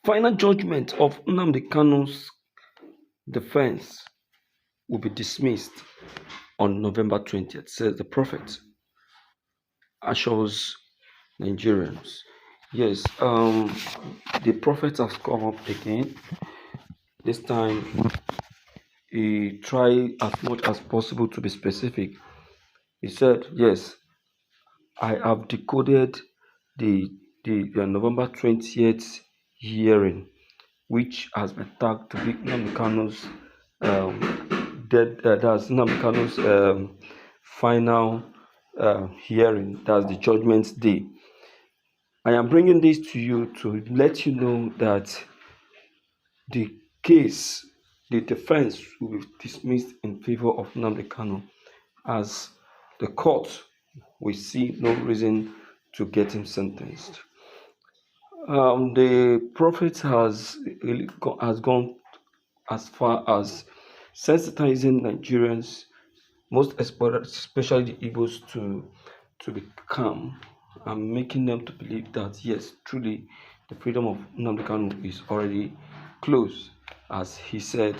final judgment of Nnamdi Kanu's defense will be dismissed on November 20th, says the prophet, assures Nigerians. Yes, the prophet has come up again. This time, he tried as much as possible to be specific. He said, yes, I have decoded the November 20th hearing, which has been tagged to be Nnamdi Kanu's that's Nnamdi Kanu's final hearing. That's the Judgment Day. I am bringing this to you to let you know that the case, the defense will be dismissed in favor of Nnamdi Kanu, as the court will see no reason to get him sentenced. The prophet has gone as far as sensitizing Nigerians, most especially the Igbos, to be calm and making them to believe that yes, truly, the freedom of Nnamdi Kanu is already close, as he said.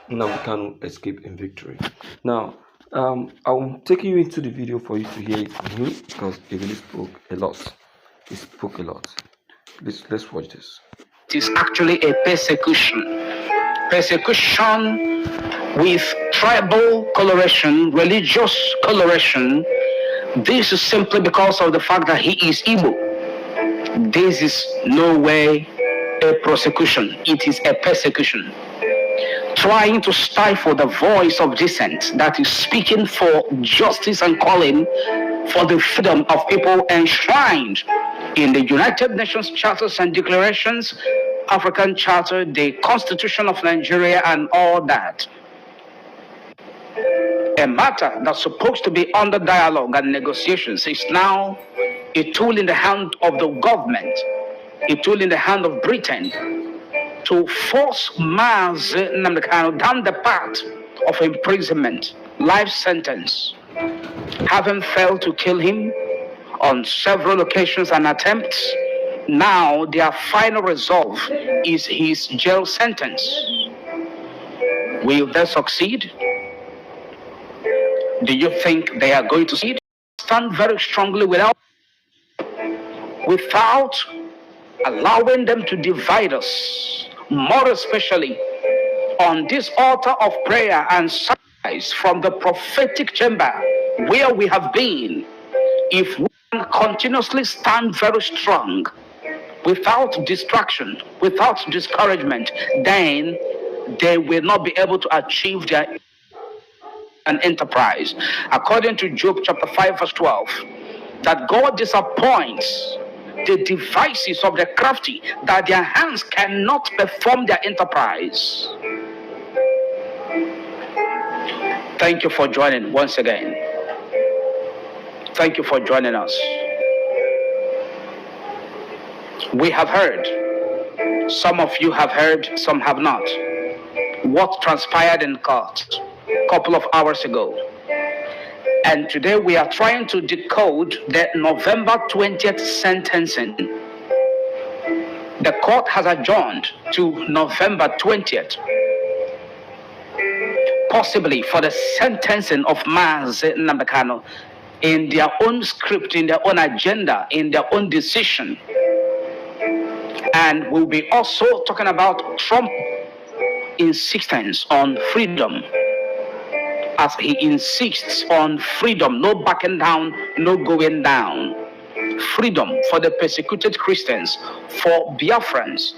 Nnamdi Kanu escaped in victory. Now, I'm taking you into the video for you to hear it from him, because he really spoke a lot. He spoke a lot. Let's watch this. It is actually a persecution with tribal coloration, religious coloration. This is simply because of the fact that he is Igbo. This is no way a prosecution. It is a persecution. Trying to stifle the voice of dissent that is speaking for justice and calling for the freedom of people enshrined in the United Nations Charters and Declarations, African Charter, the Constitution of Nigeria, and all that. A matter that's supposed to be under dialogue and negotiations is now a tool in the hand of the government, a tool in the hand of Britain, to force Nnamdi Kanu down the path of imprisonment, life sentence. Having failed to kill him on several occasions and attempts, now their final resolve is his jail sentence. Will they succeed? Do you think they are going to succeed? Stand very strongly without allowing them to divide us, more especially on this altar of prayer and sacrifice from the prophetic chamber where we have been. If we can continuously stand very strong, without distraction, without discouragement, then they will not be able to achieve their enterprise. According to Job chapter 5 verse 12, that God disappoints the devices of the crafty, that their hands cannot perform their enterprise. Thank you for joining once again. Thank you for joining us. We have heard, some of you have heard, some have not, what transpired in court a couple of hours ago. And today we are trying to decode the November 20th sentencing. The court has adjourned to November 20th, possibly for the sentencing of Nnamdi Kanu in their own script, in their own agenda, in their own decision. And we'll be also talking about Trump's insistence on freedom, as he insists on freedom, no backing down, no going down. Freedom for the persecuted Christians, for Biafrans,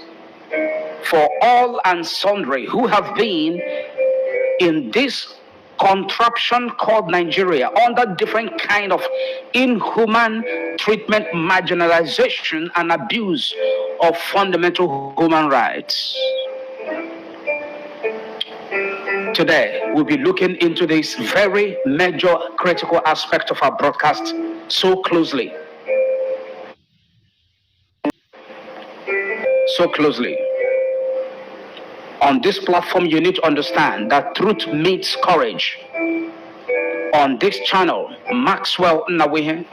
for all and sundry who have been in this contraption called Nigeria under different kind of inhuman treatment, marginalization, and abuse of fundamental human rights. Today, we'll be looking into this very major critical aspect of our broadcast so closely. So closely. On this platform, you need to understand that truth meets courage. On this channel, Maxwell Nnawihe,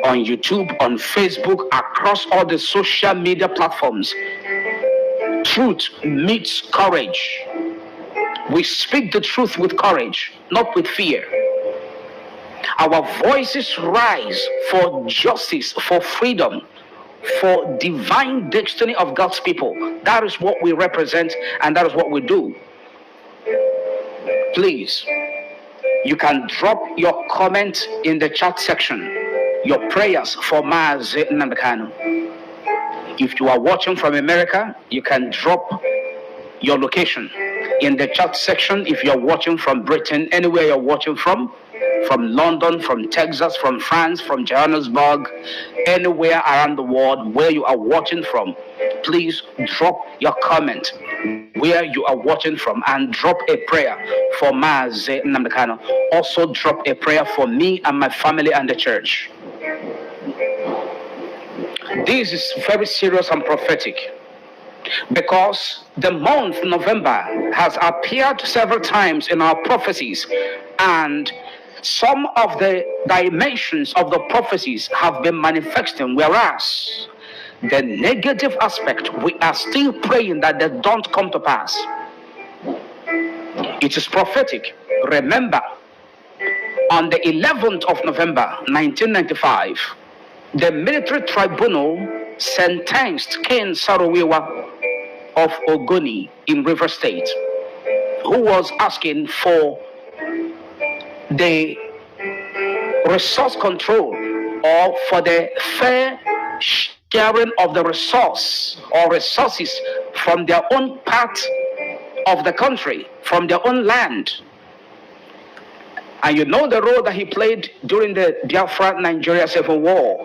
on YouTube, on Facebook, across all the social media platforms. Truth meets courage. We speak the truth with courage, not with fear. Our voices rise for justice, for freedom, for divine destiny of God's people. That is what we represent, and that is what we do. Please, you can drop your comment in the chat section, your prayers for Nnamdi. If you are watching from America, you can drop your location in the chat section. If you're watching from Britain, anywhere you're watching from London, from Texas, from France, from Johannesburg, anywhere around the world where you are watching from, please drop your comment where you are watching from and drop a prayer for Nnamdi. Also drop a prayer for me and my family and the church. This is very serious and prophetic, because the month November has appeared several times in our prophecies, and some of the dimensions of the prophecies have been manifesting, whereas the negative aspect, we are still praying that they don't come to pass. It is prophetic. Remember, on the 11th of November 1995, the military tribunal sentenced Ken Sarowiwa of Ogoni in River State, who was asking for the resource control or for the fair sharing of the resource or resources from their own part of the country, from their own land. And you know the role that he played during the Biafra-Nigeria Civil War.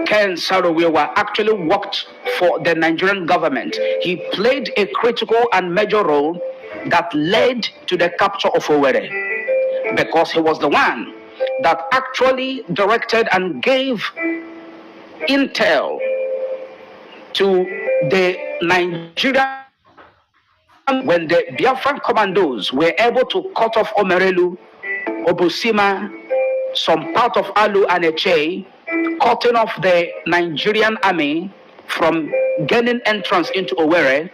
Ken Sarowiwa actually worked for the Nigerian government. He played a critical and major role that led to the capture of Owerri, because he was the one that actually directed and gave intel to the Nigerian when the Biafran commandos were able to cut off Omerelu, Obosima, some part of Alu and Eche, cutting off the Nigerian army from gaining entrance into Owerri.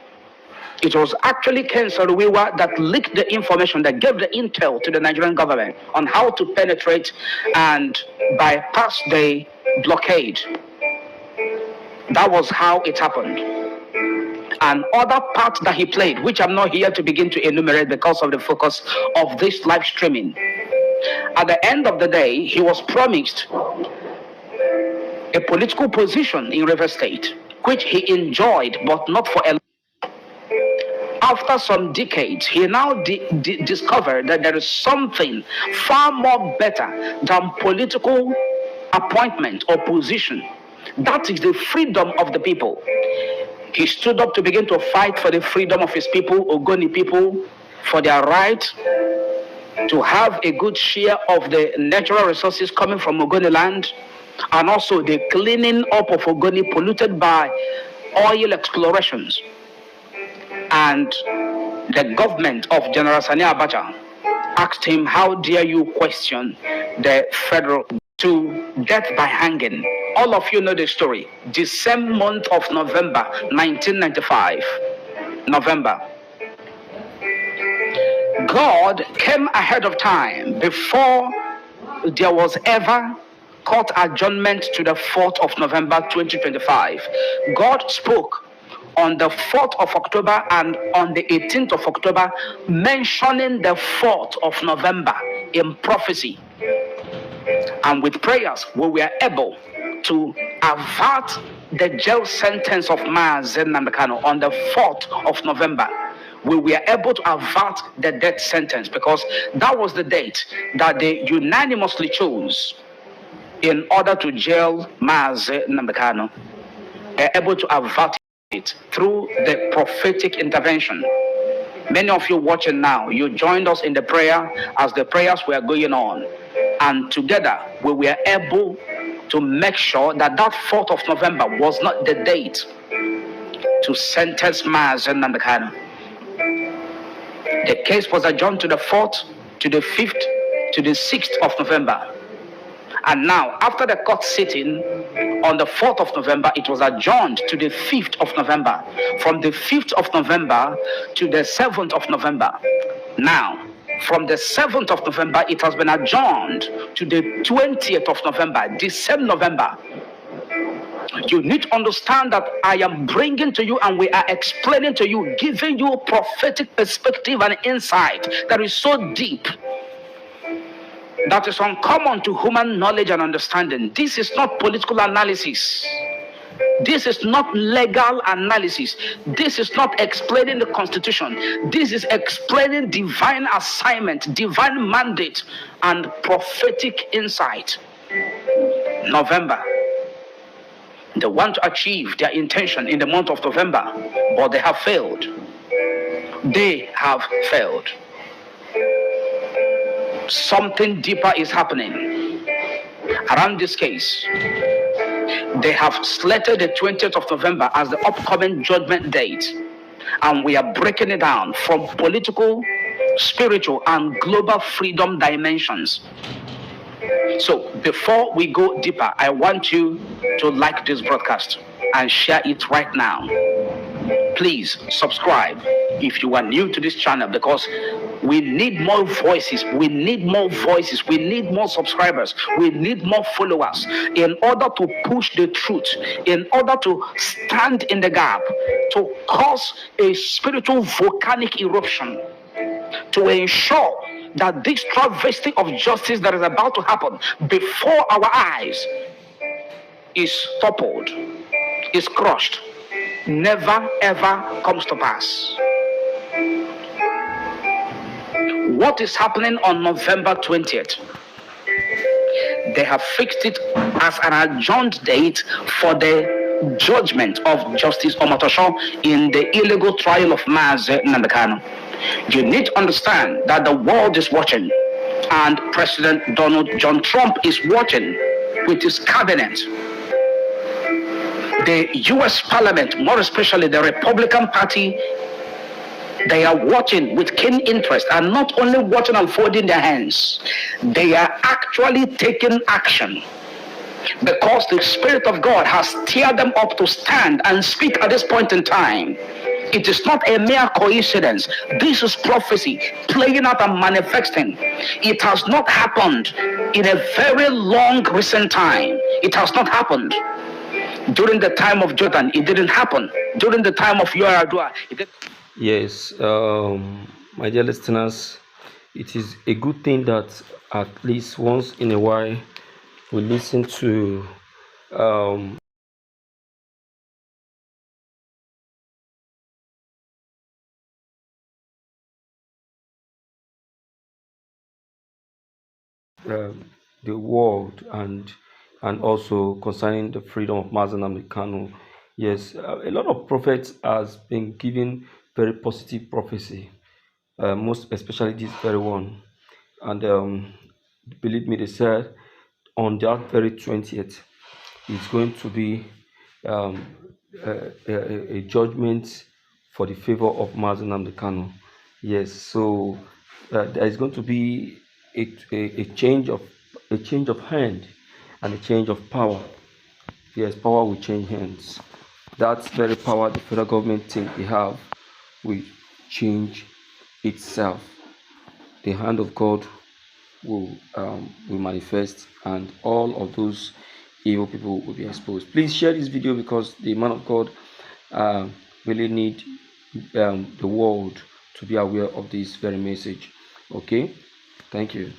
It was actually Ken Sarowiwa that leaked the information, that gave the intel to the Nigerian government on how to penetrate and bypass the blockade. That was how it happened. And other parts that he played, which I'm not here to begin to enumerate because of the focus of this live streaming. At the end of the day, he was promised a political position in River State, which he enjoyed, but not for a. After some decades, he now discovered that there is something far more better than political appointment or position. That is the freedom of the people. He stood up to begin to fight for the freedom of his people, Ogoni people, for their right to have a good share of the natural resources coming from Ogoni land, and also the cleaning up of Ogoni polluted by oil explorations. And the government of General Sani Abacha asked him, how dare you question the federal, to death by hanging. All of you know the story. The same month of November 1995, November, God came ahead of time before there was ever court adjournment to the 4th of November 2025. God spoke on the 4th of October and on the 18th of October, mentioning the 4th of November in prophecy. And with prayers, we were able to avert the jail sentence of Nnamdi on the 4th of November. We were able to avert the death sentence because that was the date that they unanimously chose in order to jail Nnamdi. They were able to avert it through the prophetic intervention. Many of you watching now, you joined us in the prayer as the prayers were going on. And together, we were able to make sure that that 4th of November was not the date to sentence Nnamdi. The case was adjourned to the 4th, to the 5th, to the 6th of November. And now, after the court sitting on the 4th of November, it was adjourned to the 5th of November. From the 5th of November to the 7th of November. Now, from the 7th of November, it has been adjourned to the 20th of November, the same November. You need to understand that I am bringing to you and we are explaining to you, giving you prophetic perspective and insight that is so deep, that is uncommon to human knowledge and understanding. This is not political analysis. This is not legal analysis. This is not explaining the Constitution. This is explaining divine assignment, divine mandate, and prophetic insight. November. They want to achieve their intention in the month of November, but they have failed. They have failed. Something deeper is happening around this case. They have selected the 20th of November as the upcoming judgment date, and we are breaking it down from political, spiritual, and global freedom dimensions. So before we go deeper, I want you to like this broadcast and share it right now. Please subscribe if you are new to this channel, because we need more voices. We need more voices. We need more subscribers. We need more followers in order to push the truth, in order to stand in the gap, to cause a spiritual volcanic eruption, to ensure that this travesty of justice that is about to happen before our eyes is toppled, is crushed, never ever comes to pass. What is happening on November 20th? They have fixed it as an adjourned date for the judgment of Justice Omotosho in the illegal trial of Nnamdi. You need to understand that the world is watching, and President Donald John Trump is watching with his cabinet. The US Parliament, more especially the Republican Party, they are watching with keen interest, and not only watching and folding their hands, they are actually taking action, because the Spirit of God has stirred them up to stand and speak at this point in time. It is not a mere coincidence. This is prophecy playing out and manifesting. It has not happened in a very long recent time. It has not happened during the time of Jordan. It didn't happen during the time of Yaradua. Yes, my dear listeners, it is a good thing that at least once in a while we listen to the world, and also concerning the freedom of Nnamdi. Yes, a lot of prophets has been given very positive prophecy, most especially this very one. And believe me, they said on that very 20th, it's going to be um, a judgment for the favor of Nnamdi. Yes, so there is going to be a change of hand and a change of power. Yes, power will change hands. That very power the federal government think they have will change itself. The hand of God will manifest, and all of those evil people will be exposed. Please share this video, because the man of God really need the world to be aware of this very message. Okay, thank you.